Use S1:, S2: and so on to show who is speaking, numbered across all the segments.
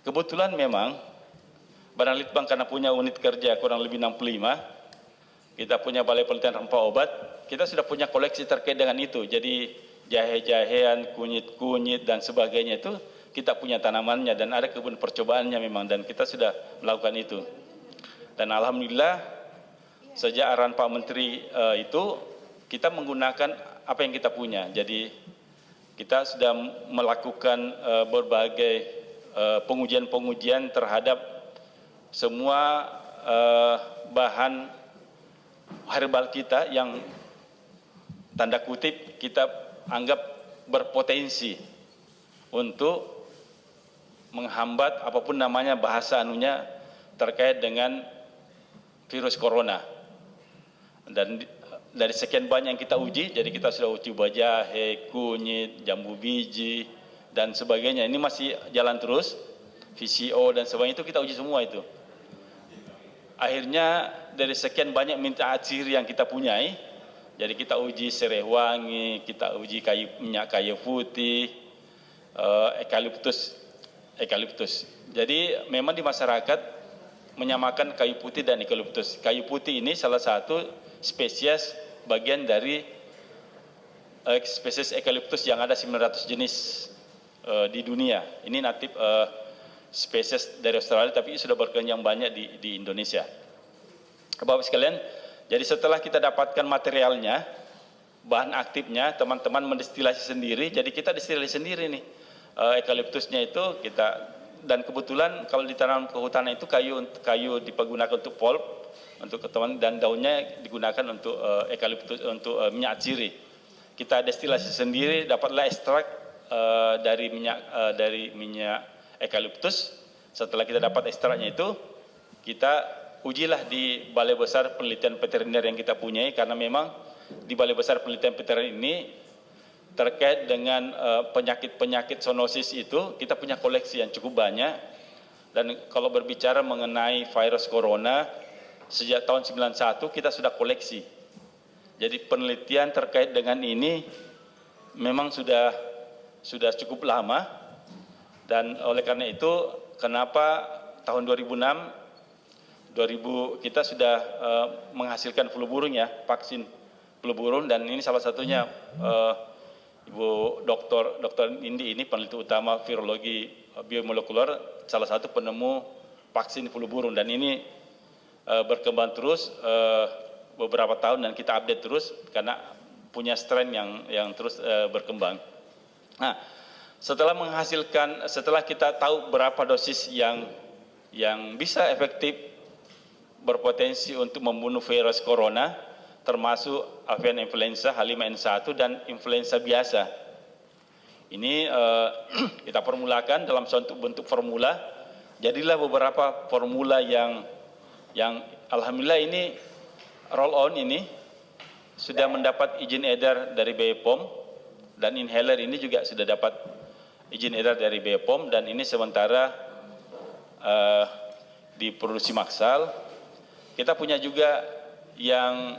S1: Kebetulan memang Badan Litbang karena punya unit kerja kurang lebih 65, kita punya Balai Penelitian Rempah Obat, kita sudah punya koleksi terkait dengan itu. Jadi jahe-jahean, kunyit-kunyit dan sebagainya itu kita punya tanamannya dan ada kebun percobaannya memang, dan kita sudah melakukan itu. Dan alhamdulillah sejak arahan Pak Menteri itu kita menggunakan apa yang kita punya. Jadi kita sudah melakukan berbagai pengujian-pengujian terhadap semua bahan herbal kita yang tanda kutip kita anggap berpotensi untuk menghambat apapun namanya bahasa anunya terkait dengan virus corona. Dan dari sekian banyak yang kita uji, jadi kita sudah uji jahe, kunyit, jambu biji dan sebagainya. Ini masih jalan terus, VCO dan sebagainya itu kita uji semua itu. Akhirnya dari sekian banyak minta ciri yang kita punyai, jadi kita uji serai wangi, kita uji minyak kayu putih, eukaliptus. Jadi memang di masyarakat menyamakan kayu putih dan eukaliptus. Kayu putih ini salah satu spesies bagian dari spesies eukaliptus yang ada 900 jenis di dunia. Ini natif spesies dari Australia tapi sudah berkembang banyak di Indonesia. Bapak sekalian, jadi setelah kita dapatkan materialnya, bahan aktifnya, teman-teman mendestilasi sendiri, jadi kita destilasi sendiri nih. Eukaliptusnya itu kita, dan kebetulan kalau ditanam ke hutan itu kayu dipergunakan untuk pulp, untuk teman, dan daunnya digunakan untuk eukaliptus, untuk minyak ciri. Kita destilasi sendiri, dapatlah ekstrak dari minyak eukaliptus. Setelah kita dapat ekstraknya itu, kita ujilah di Balai Besar Penelitian Veteriner yang kita punyai, karena memang di Balai Besar Penelitian Veteriner ini terkait dengan penyakit-penyakit zoonosis itu kita punya koleksi yang cukup banyak. Dan kalau berbicara mengenai virus corona, sejak tahun 91 kita sudah koleksi. Jadi penelitian terkait dengan ini memang sudah cukup lama, dan oleh karena itu kenapa tahun 2006 kita sudah menghasilkan flu burung ya, vaksin flu burung, dan ini salah satunya Ibu Dr. Indi ini peneliti utama virologi biomolekuler, salah satu penemu vaksin flu burung, dan ini berkembang terus beberapa tahun dan kita update terus karena punya strain yang terus berkembang. Nah, setelah kita tahu berapa dosis yang bisa efektif berpotensi untuk membunuh virus corona, termasuk avian influenza H5N1 dan influenza biasa. Ini kita formulakan dalam suatu bentuk formula. Jadilah beberapa formula yang alhamdulillah ini roll on ini sudah mendapat izin edar dari BPOM, dan inhaler ini juga sudah dapat izin edar dari BPOM, dan ini sementara diproduksi massal. Kita punya juga yang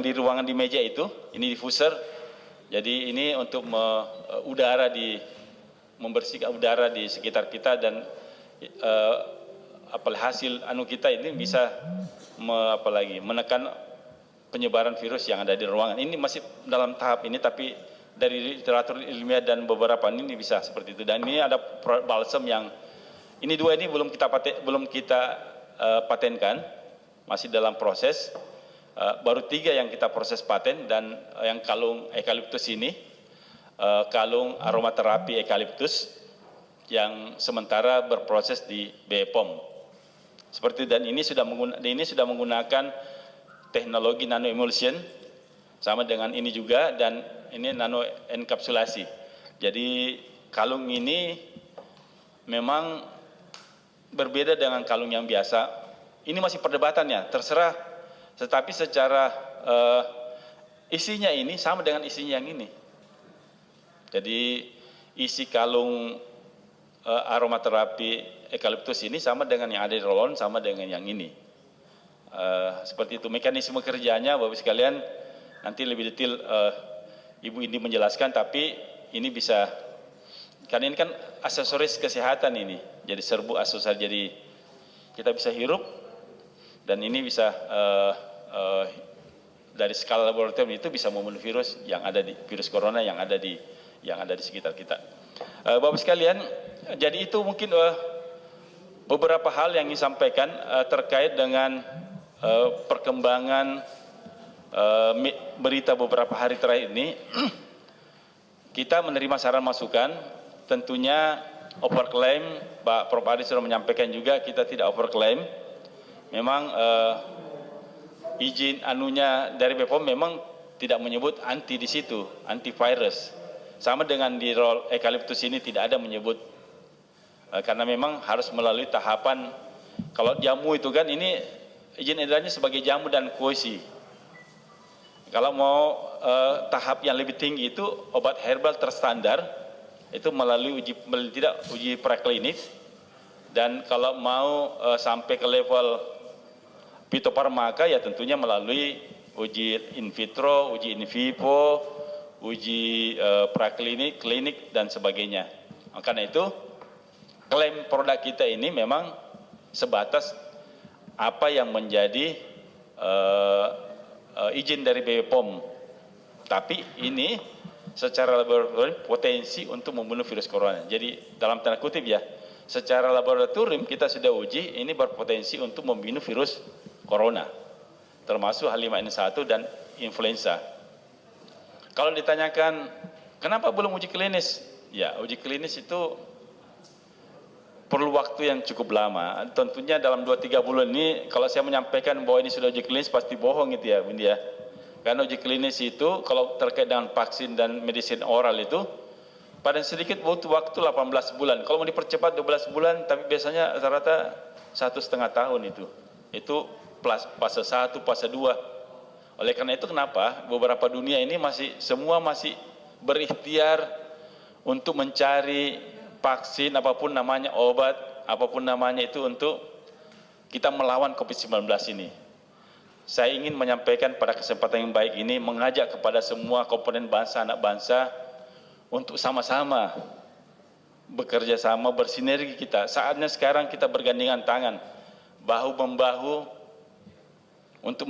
S1: di ruangan di meja itu, ini diffuser. Jadi ini untuk membersihkan udara di sekitar kita, dan hasil kita ini bisa menekan penyebaran virus yang ada di ruangan. Ini masih dalam tahap ini, tapi dari literatur ilmiah dan beberapa ini bisa seperti itu. Dan ini ada balsam yang ini dua ini belum kita patenkan, masih dalam proses. Baru 3 yang kita proses paten, dan yang kalung eukaliptus ini kalung aromaterapi eukaliptus yang sementara berproses di BPOM. Seperti, dan ini sudah menggunakan teknologi nano emulsion sama dengan ini juga, dan ini nano enkapsulasi. Jadi kalung ini memang berbeda dengan kalung yang biasa. Ini masih perdebatannya, terserah. Tetapi secara isinya ini sama dengan isinya yang ini. Jadi isi kalung aromaterapi eukaliptus ini sama dengan yang ada di roll-on, sama dengan yang ini. Seperti itu mekanisme kerjanya, Bapak sekalian. Nanti lebih detail Ibu Indi menjelaskan, tapi ini bisa Karena ini kan aksesoris kesehatan ini, jadi serbuk aksesoris, jadi kita bisa hirup dan ini bisa dari skala laboratorium itu bisa membunuh virus yang ada di virus corona yang ada di sekitar kita. Bapak sekalian, jadi itu mungkin beberapa hal yang disampaikan terkait dengan perkembangan berita beberapa hari terakhir ini. Kita menerima saran masukan, tentunya overclaim, Pak Prof Ari sudah menyampaikan juga kita tidak overclaim. Memang izin anunya dari BPOM memang tidak menyebut anti di situ, antivirus. Sama dengan di rol eukaliptus ini tidak ada menyebut, karena memang harus melalui tahapan. Kalau jamu itu kan ini izin edarnya sebagai jamu dan koisi. Kalau mau tahap yang lebih tinggi itu obat herbal terstandar itu melalui uji preklinik, dan kalau mau sampai ke level fitofarmaka ya tentunya melalui uji in vitro, uji in vivo, uji praklinik, klinik dan sebagainya. Karena itu klaim produk kita ini memang sebatas apa yang menjadi izin dari BPOM. Tapi ini secara laboratorium potensi untuk membunuh virus corona. Jadi dalam tanda kutip ya, secara laboratorium kita sudah uji ini berpotensi untuk membunuh virus corona, termasuk H5N1 dan influenza. Kalau ditanyakan kenapa belum uji klinis? Ya, uji klinis itu perlu waktu yang cukup lama. Tentunya dalam 2-3 bulan ini, kalau saya menyampaikan bahwa ini sudah uji klinis pasti bohong gitu ya, Windy ya. Karena uji klinis itu kalau terkait dengan vaksin dan medicine oral itu paling sedikit butuh waktu 18 bulan. Kalau mau dipercepat 12 bulan, tapi biasanya rata-rata 1,5 tahun itu. Itu fase 1, fase 2. Oleh karena itu kenapa beberapa dunia ini semua masih berikhtiar untuk mencari vaksin apapun namanya, obat apapun namanya itu untuk kita melawan COVID-19 ini. Saya ingin menyampaikan pada kesempatan yang baik ini, mengajak kepada semua komponen bangsa, anak bangsa untuk sama-sama bekerja sama, bersinergi kita. Saatnya sekarang kita bergandengan tangan, bahu-membahu untuk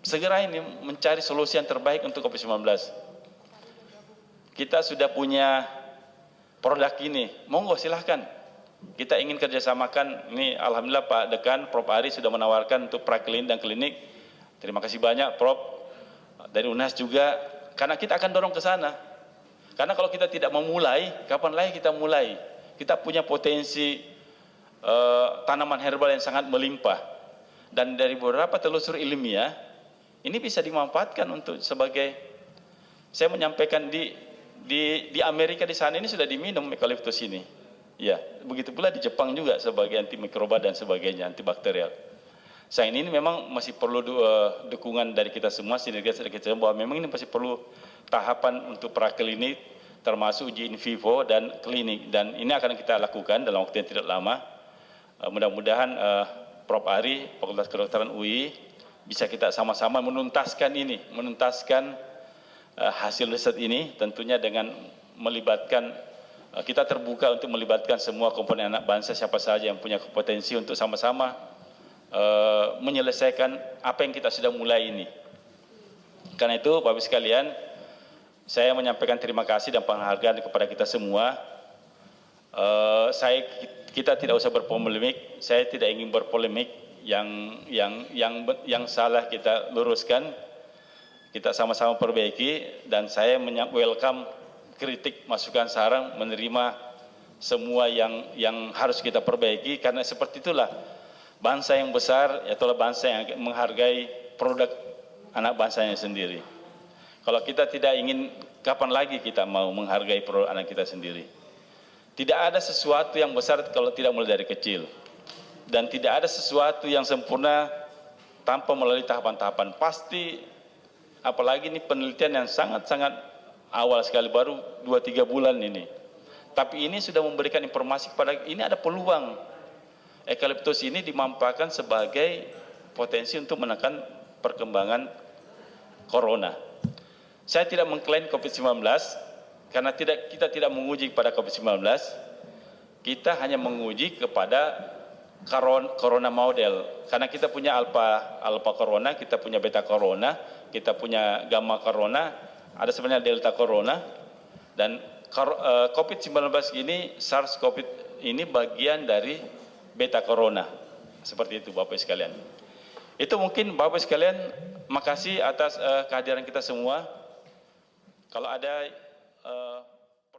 S1: segera ini mencari solusi yang terbaik untuk COVID-19. Kita sudah punya produk ini, monggo silahkan. Kita ingin kerjasamakan, ini Alhamdulillah Pak Dekan, Prof Ari sudah menawarkan untuk praklinik dan klinik. Terima kasih banyak Prof, dari UNAS juga, karena kita akan dorong ke sana. Karena kalau kita tidak memulai, kapan lagi kita mulai? Kita punya potensi tanaman herbal yang sangat melimpah. Dan dari beberapa telusur ilmiah, ini bisa dimanfaatkan untuk sebagai, saya menyampaikan di Amerika di sana ini sudah diminum eukaliptus ini. Ya, begitu pula di Jepang juga sebagai antimikroba dan sebagainya, antibakterial. Sayang ini memang masih perlu dukungan dari kita semua, sinergi kita bahwa memang ini masih perlu tahapan untuk praklinik, termasuk uji in vivo dan klinik. Dan ini akan kita lakukan dalam waktu yang tidak lama. Mudah-mudahan Prof Ari, Fakultas Kedokteran UI, bisa kita sama-sama menuntaskan ini, menuntaskan hasil riset ini, tentunya dengan melibatkan, kita terbuka untuk melibatkan semua komponen anak bangsa, siapa saja yang punya kompetensi untuk sama-sama menyelesaikan apa yang kita sudah mulai ini. Karena itu Bapak sekalian, saya menyampaikan terima kasih dan penghargaan kepada kita semua. Kita tidak usah berpolemik, saya tidak ingin berpolemik, yang salah kita luruskan, kita sama-sama perbaiki, dan saya welcome kritik, masukan, saran, menerima semua yang harus kita perbaiki, karena seperti itulah bangsa yang besar, itulah bangsa yang menghargai produk anak bangsanya sendiri. Kalau kita tidak ingin, kapan lagi kita mau menghargai produk anak kita sendiri? Tidak ada sesuatu yang besar kalau tidak mulai dari kecil, dan tidak ada sesuatu yang sempurna tanpa melalui tahapan-tahapan. Pasti, apalagi ini penelitian yang sangat-sangat awal sekali, baru 2-3 bulan ini. Tapi ini sudah memberikan informasi kepada, ini ada peluang eukaliptus ini dimanfaatkan sebagai potensi untuk menekan perkembangan corona. Saya tidak mengklaim COVID-19, karena kita tidak menguji kepada COVID-19, kita hanya menguji kepada corona model. Karena kita punya alpha corona, kita punya beta corona, kita punya gamma corona, ada sebenarnya delta corona, dan COVID-19 ini, SARS-CoV ini bagian dari beta corona. Seperti itu Bapak sekalian. Itu mungkin Bapak sekalian, makasih atas kehadiran kita semua. Kalau ada